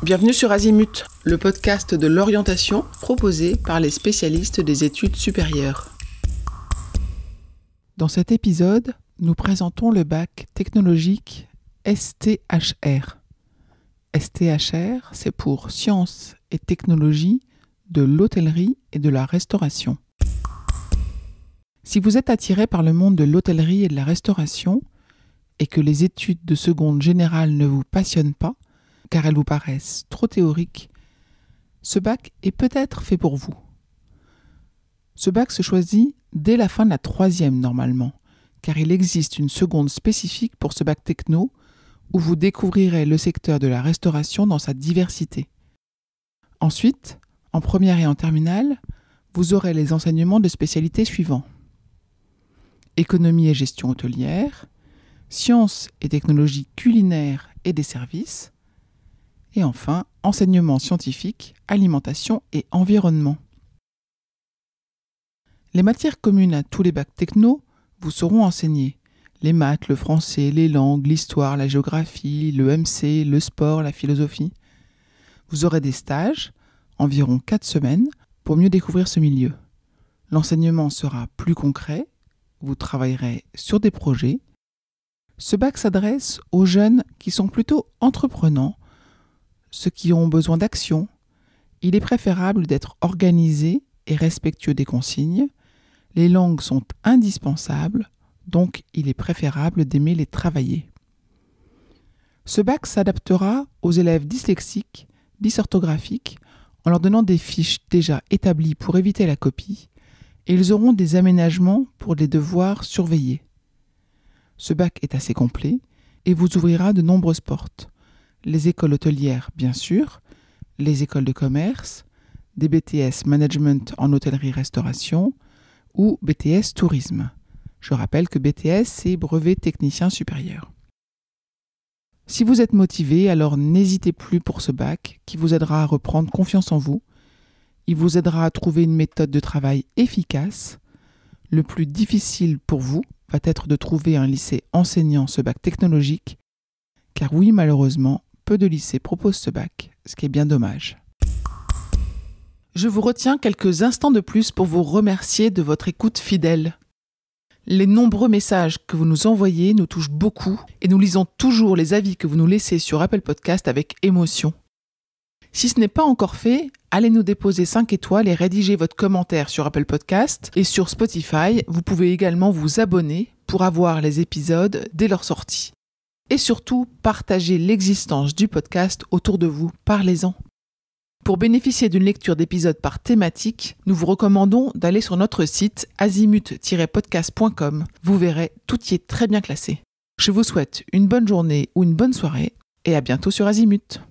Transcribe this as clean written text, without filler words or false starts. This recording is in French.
Bienvenue sur Azimut, le podcast de l'orientation proposé par les spécialistes des études supérieures. Dans cet épisode, nous présentons le bac technologique STHR. STHR, c'est pour Sciences et Technologies de l'hôtellerie et de la restauration. Si vous êtes attiré par le monde de l'hôtellerie et de la restauration et que les études de seconde générale ne vous passionnent pas, car elles vous paraissent trop théoriques, ce bac est peut-être fait pour vous. Ce bac se choisit dès la fin de la troisième normalement, car il existe une seconde spécifique pour ce bac techno où vous découvrirez le secteur de la restauration dans sa diversité. Ensuite, en première et en terminale, vous aurez les enseignements de spécialités suivants. Économie et gestion hôtelière, sciences et technologies culinaires et des services, et enfin, enseignement scientifique, alimentation et environnement. Les matières communes à tous les bacs techno vous seront enseignées. Les maths, le français, les langues, l'histoire, la géographie, le MC, le sport, la philosophie. Vous aurez des stages, environ 4 semaines, pour mieux découvrir ce milieu. L'enseignement sera plus concret, vous travaillerez sur des projets. Ce bac s'adresse aux jeunes qui sont plutôt entreprenants, ceux qui ont besoin d'action. Il est préférable d'être organisé et respectueux des consignes. Les langues sont indispensables, donc il est préférable d'aimer les travailler. Ce bac s'adaptera aux élèves dyslexiques, dysorthographiques, en leur donnant des fiches déjà établies pour éviter la copie, et ils auront des aménagements pour les devoirs surveillés. Ce bac est assez complet et vous ouvrira de nombreuses portes. Les écoles hôtelières, bien sûr, les écoles de commerce, des BTS Management en hôtellerie-restauration ou BTS Tourisme. Je rappelle que BTS, c'est brevet technicien supérieur. Si vous êtes motivé, alors n'hésitez plus pour ce bac qui vous aidera à reprendre confiance en vous. Il vous aidera à trouver une méthode de travail efficace. Le plus difficile pour vous va être de trouver un lycée enseignant ce bac technologique, car oui, malheureusement, peu de lycées proposent ce bac, ce qui est bien dommage. Je vous retiens quelques instants de plus pour vous remercier de votre écoute fidèle. Les nombreux messages que vous nous envoyez nous touchent beaucoup et nous lisons toujours les avis que vous nous laissez sur Apple Podcast avec émotion. Si ce n'est pas encore fait, allez nous déposer 5 étoiles et rédigez votre commentaire sur Apple Podcast et sur Spotify. Vous pouvez également vous abonner pour avoir les épisodes dès leur sortie. Et surtout, partagez l'existence du podcast autour de vous, parlez-en. Pour bénéficier d'une lecture d'épisodes par thématique, nous vous recommandons d'aller sur notre site azimut-podcast.com. Vous verrez, tout y est très bien classé. Je vous souhaite une bonne journée ou une bonne soirée et à bientôt sur Azimut.